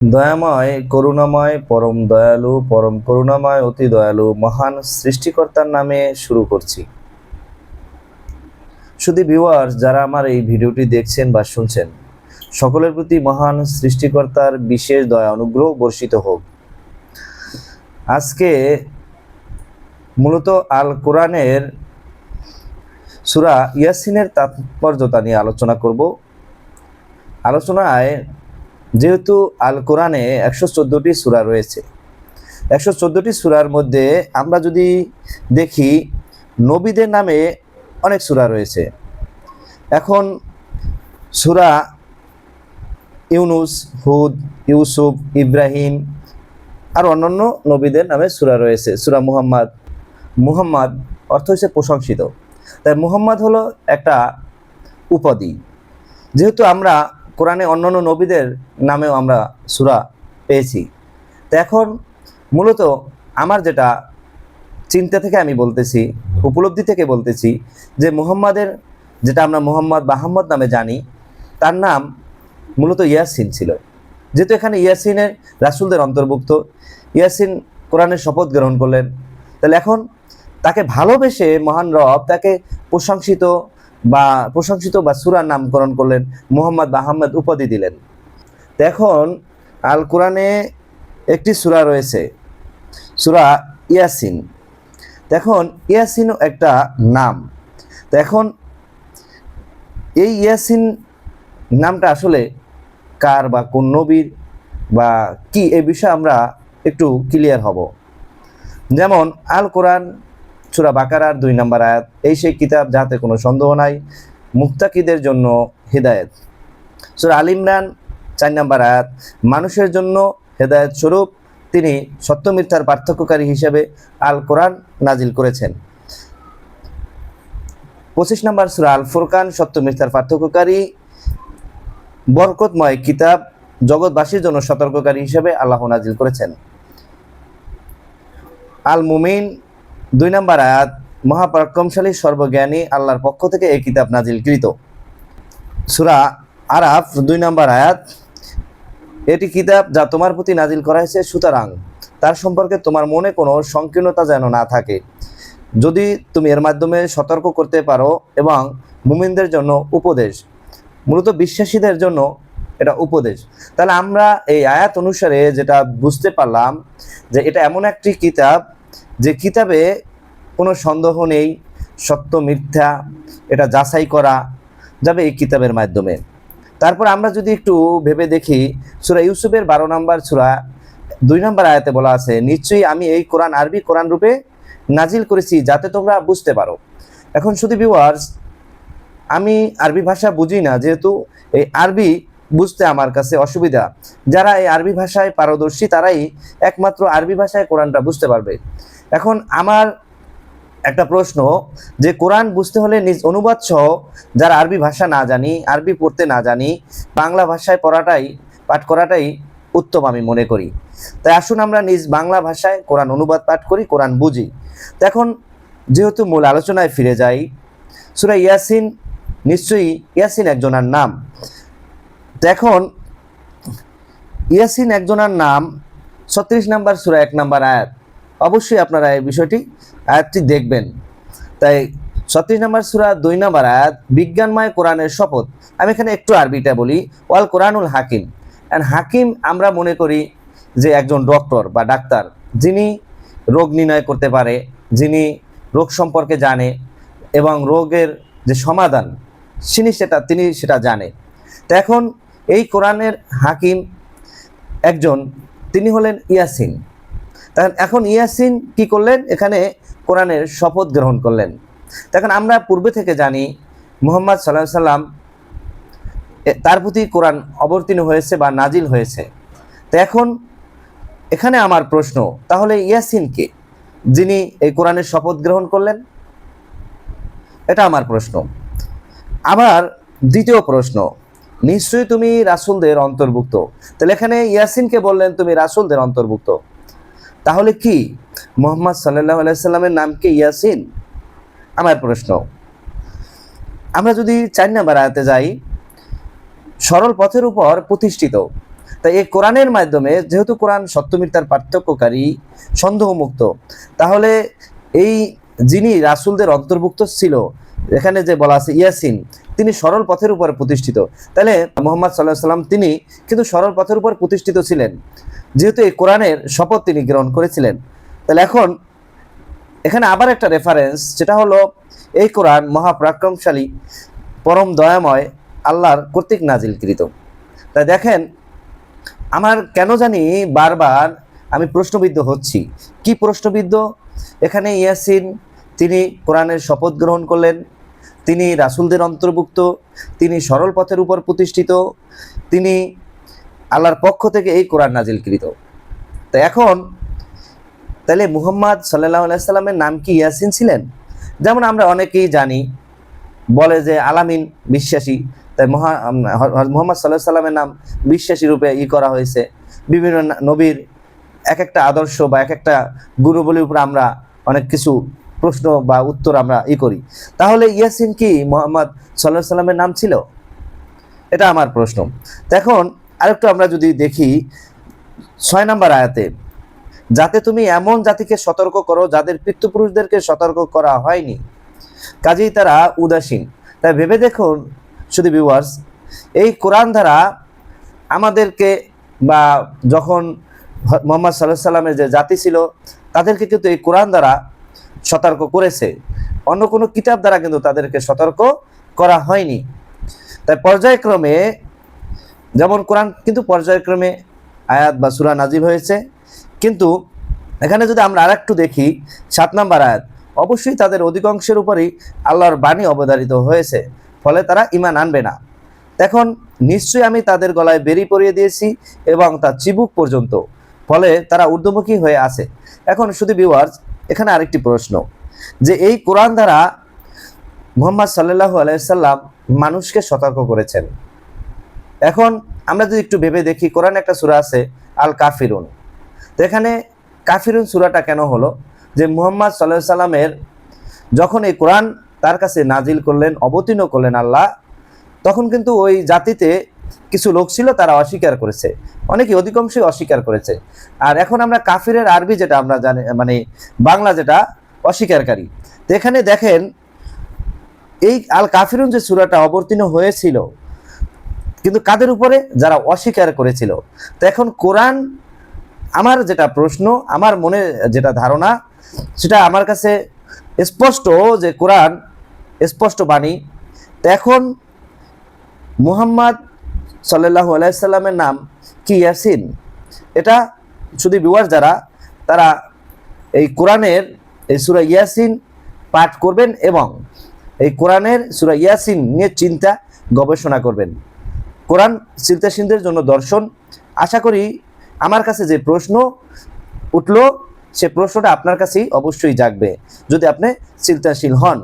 দয়াময় করুণাময় পরম দয়ালু পরম করুণাময় অতি দয়ালু মহান সৃষ্টিকর্তার নামে শুরু করছি। শুধু ভিউয়ার্স যারা আমার এই ভিডিওটি দেখছেন বা শুনছেন, সকলের প্রতি মহান সৃষ্টিকর্তার বিশেষ দয়া অনুগ্রহ বর্ষিত হোক। আজকে মূলত আল কোরআনের সূরা ইয়াসিনের তাৎপর্যতা নিয়ে আলোচনা করব। আলোচনায় যেহেতু আল কোরআনে 114টি সূরা রয়েছে, 114টি সূরার মধ্যে আমরা যদি দেখি নবীদের নামে অনেক সূরা রয়েছে। এখন সূরা ইউনুস, হুদ, ইউসুফ, ইব্রাহিম আর অন্যান্য নবীদের নামে সূরা রয়েছে। সূরা মুহাম্মদ অর্থ হচ্ছে প্রশংসিত, তাই মুহাম্মদ হলো একটা উপাধি। যেহেতু আমরা কোরআনে অন্যান্য নবীদের নামেও আমরা সূরা পেয়েছি, তো এখন মূলত আমার যেটা চিন্তা থেকে আমি বলতেছি, উপলব্ধি থেকে বলতেছি যে মুহাম্মাদের যেটা আমরা মুহাম্মদ বা আহমদ নামে জানি, তার নাম মূলত ইয়াসিন ছিল। যেহেতু এখানে ইয়াসিনের রাসূলদের অন্তর্ভুক্ত, ইয়াসিন কোরআনের শপথ গ্রহণ করলেন, তাহলে এখন তাকে ভালোবেসে মহান রব তাকে প্রশংসিত বা সূরার নামকরণ করলেন, মুহাম্মদ বা আহমদ উপাধি দিলেন। তো এখন আল কোরআনে একটি সূরা রয়েছে, সূরা ইয়াসিন। এখন ইয়াসিনও একটা নাম। তো এখন এই ইয়াসিন নামটা আসলে কার বা কোন নবীর বা কি, এই বিষয়ে আমরা একটু ক্লিয়ার হব। যেমন আল কোরআন সূরা বাকারার 2 নম্বর আয়াত, এই সেই কিতাব যাতে কোনো সন্দেহ নাই, মুত্তাকিদের জন্য হিদায়াত। সূরা আল ইমরান 4 নম্বর আয়াত, মানুষের জন্য হেদায়েত স্বরূপ তিনি সত্য মিথ্যার পার্থক্যকারী হিসেবে আল কোরআন নাজিল করেছেন। 25 নম্বর সূরা আল ফুরকান, সত্য মিথ্যার পার্থক্যকারী বরকতময় কিতাব জগৎবাসীর জন্য সতর্ককারী হিসেবে আল্লাহ নাজিল করেছেন। আল মুমিন 2 নম্বর আয়াত, মহাপরাক্রমশালী সর্বজ্ঞানী আল্লাহর পক্ষ থেকে এই কিতাব নাজিলকৃত। সূরা আরাফ 2 নম্বর আয়াত, এটি কিতাব যা তোমার প্রতি নাজিল করা হয়েছে, সুতরাং তার সম্পর্কে তোমার মনে কোনো সংকীর্ণতা যেন না থাকে, যদি তুমি এর মাধ্যমে সতর্ক করতে পারো, এবং মুমিনদের জন্য উপদেশ, মূলত বিশ্বাসীদের জন্য এটা উপদেশ। তাহলে আমরা এই আয়াত অনুসারে যেটা বুঝতে পারলাম যে এটা এমন একটি কিতাব যে কিতাবে কোনো সন্দেহ নেই, সত্য মিথ্যা এটা যাচাই করা যাবে এই কিতাবের মাধ্যমে। তারপর আমরা যদি একটু ভেবে দেখি, সূরা ইউসুফের 12 নম্বর সূরা 2 নম্বর আয়াতে বলা আছে, নিশ্চয়ই আমি এই কোরআন আরবি কোরআন রূপে নাজিল করেছি যাতে তোমরা বুঝতে পারো। এখন শুধু ভিউয়ার্স, আমি আরবি ভাষা বুঝি না, যেহেতু এই আরবি বুঝতে আমার কাছে অসুবিধা। যারা এই আরবি ভাষায় পারদর্শী তারাই একমাত্র আরবি ভাষায় কোরআনটা বুঝতে পারবে। এখন আমার একটা প্রশ্ন, যে কোরআন বুঝতে হলে নিজ অনুবাদ সহ, যারা আরবি ভাষা না জানি, আরবি পড়তে না জানি, বাংলা ভাষায় পাঠ করাটাই উত্তম আমি মনে করি। তাই আসুন আমরা নিজ বাংলা ভাষায় কোরআন অনুবাদ পাঠ করি, কোরআন বুঝি। তো এখন যেহেতু মূল আলোচনায় ফিরে যাই, সূরা ইয়াসিন, নিশ্চয়ই ইয়াসিন একজনের নাম। তো এখন ইয়াসিন একজনের নাম, 36 নম্বর সূরা 1 নম্বর আয়াত। অবশ্যই আপনারা এই বিষয়টি আয়াতটি দেখবেন। তাই 36 নম্বর সূরা 2 নম্বর আয়াত, বিজ্ঞানময় কোরআনের শপথ। আমি এখানে একটু আরবিটা বলি, ওয়াল কোরআনুল হাকিম। অ্যান্ড হাকিম আমরা মনে করি যে একজন ডক্টর বা ডাক্তার, যিনি রোগ নির্ণয় করতে পারে, যিনি রোগ সম্পর্কে জানে এবং রোগের যে সমাধান তিনি সেটা জানে। তো এখন এই কোরআনের হাকিম একজন, তিনি হলেন ইয়াসিন। এখন ইয়াসিন কি করলেন, এখানে কোরআনের শপথ গ্রহণ করলেন। এখন আমরা পূর্বে থেকে জানি মুহাম্মদ সাল্লাল্লাহু আলাইহি সাল্লাম, তার প্রতি কোরআন অবতীর্ণ হয়েছে বা নাজিল হয়েছে। তো এখন এখানে আমার প্রশ্ন, তাহলে ইয়াসিন কে, যিনি এই কোরআনের শপথ গ্রহণ করলেন? এটা আমার প্রশ্ন। আবার দ্বিতীয় প্রশ্ন, নিশ্চয়ই তুমি রাসূলদের অন্তর্ভুক্ত। তাহলে এখানে ইয়াসিনকে বললেন তুমি রাসূলদের অন্তর্ভুক্ত, তাহলে কি মুহাম্মদ সাল্লাল্লাহু আলাইহি সাল্লামের নাম কি ইয়াসিন? আমার প্রশ্ন। আমরা যদি 4 নম্বর আয়াতে যাই, সরল পথের উপর প্রতিষ্ঠিত, তাই এই কোরআনের মাধ্যমে, যেহেতু কোরআন সত্য মিথ্যার পার্থক্যকারী, সন্দেহমুক্ত, তাহলে এই যিনি রাসূলদের অন্তর্ভুক্ত ছিল, এখানে যে বলা আছে ইয়াসিন, তিনি সরল পথের উপর প্রতিষ্ঠিত। তাহলে মুহাম্মদ সাল্লাল্লাহু আলাইহি সাল্লাম তিনি কিন্তু সরল পথের উপর প্রতিষ্ঠিত ছিলেন, যেহেতু এই কোরআনের শপথ তিনি গ্রহণ করেছিলেন। তাহলে এখন এখানে আবার একটা রেফারেন্স, যেটা হলো এই কোরআন মহাপরাক্রমশালী, পরম দয়াময় আল্লাহর কর্তৃক নাজিলকৃত। তাই দেখেন, আমার কেন জানি বারবার আমি প্রশ্নবিদ্ধ হচ্ছি। কি প্রশ্নবিদ্ধ? এখানে ইয়াসিন তিনি কোরআনের শপথ গ্রহণ করলেন, তিনি রাসূলদের অন্তর্ভুক্ত, তিনি সরল পথের উপর প্রতিষ্ঠিত, তিনি আল্লাহর পক্ষ থেকে এই কোরআন নাজিলকৃত। তো এখন তাহলে মুহাম্মদ সাল্লাল্লাহু আলাইহি সাল্লামের নাম কি ইয়াসিন ছিলেন? যেমন আমরা অনেকেই জানি, বলে যে আলামিন, বিশ্বাসী। তাই মুহাম্মদ সাল্লাল্লাহু আলাইহি সাল্লামের নাম বিশ্বাসী রূপে করা হয়েছে। বিভিন্ন নবীর এক একটা আদর্শ বা এক একটা গুণবলীর উপর আমরা অনেক কিছু প্রশ্ন বা উত্তর আমরা করি। তাহলে ইয়াসিন কি মুহাম্মদ সাল্লাল্লাহু আলাইহি সাল্লামের নাম ছিল? এটা আমার প্রশ্ন। এখন আরেকটু আমরা যদি দেখি 6 নম্বর আয়াতে, যাতে তুমি এমন জাতিকে সতর্ক করো যাদের পিতৃপুরুষদেরকে সতর্ক করা হয়নি, কাজেই তারা উদাসীন। তাই ভেবে দেখুন শুধু ভিউয়ার্স, এই কোরআন দ্বারা আমাদেরকে, বা যখন মুহাম্মদ সাল্লাল্লাহু আলাইহি সাল্লামের যে জাতি ছিল তাদেরকে কিন্তু এই কোরআন দ্বারা সতর্ক করেছে, অন্য কোনো কিতাব দ্বারা কিন্তু তাদেরকে সতর্ক করা হয়নি। তাই পর্যায়ক্রমে, যেমন কোরআন কিন্তু পর্যায়ক্রমে আয়াত বা সূরা নাজিল হয়েছে, কিন্তু এখানে যদি আমরা আরেকটু দেখি 7 নম্বর আয়াত, অবশ্যই তাদের অধিকাংশের উপরই আল্লাহর বাণী অবধারিত হয়েছে, ফলে তারা ঈমান আনবে না। এখন নিশ্চয়ই আমি তাদের গলায় বেড়ি পরিয়ে দিয়েছি এবং তা চিবুক পর্যন্ত, ফলে তারা ঊর্ধ্বমুখী হয়ে আছে। এখন শুধু ভিউয়ার্স, এখানে আরেকটি প্রশ্ন, যে এই কোরআন দ্বারা মুহাম্মদ সাল্লাল্লাহু আলাইহি সাল্লাম মানুষকে সতর্ক করেছেন। এখন আমরা যদি একটু ভেবে দেখি, কোরআনে একটা সূরা আছে আল কাফিরুন। তো এখানে কাফিরুন সূরাটা কেন হলো? যে মুহাম্মদ সাল্লাল্লাহু আলাইহি সাল্লামের যখন এই কোরআন তার কাছে নাজিল করলেন, অবতীর্ণ করলেন আল্লাহ, তখন কিন্তু ওই জাতিতে কিছু লোক ছিল, তারা অস্বীকার করেছে, অনেকে অধিকাংশই অস্বীকার করেছে। আর এখন আমরা কাফিরের আরবি যেটা আমরা জানি, মানে বাংলা যেটা অস্বীকারকারী। তো এখানে দেখেন এই আল কাফিরুন যে সূরাটা অবতীর্ণ হয়েছিল, কিন্তু কাদের উপরে? যারা অস্বীকার করেছিল। তো এখন কোরআন, আমার যেটা প্রশ্ন, আমার মনে যেটা ধারণা, সেটা আমার কাছে স্পষ্ট যে কোরআন স্পষ্ট বাণী। তো এখন মুহাম্মদ সাল্লাল্লাহু আলাইহি সাল্লামের নাম কি ইয়াসিন? এটা শুধু ভিউয়ার যারা, তারা এই কোরআনের এই সূরা ইয়াসিন পাঠ করবেন এবং এই কোরআনের সূরা ইয়াসিন নিয়ে চিন্তা গবেষণা করবেন। কোরআন চিন্তাশীলদের জন্য দর্শন। আশা করি আমার কাছে যে প্রশ্ন উঠলো, সে প্রশ্নটা আপনার কাছেই অবশ্যই জাগবে, যদি আপনি চিন্তাশীল হন।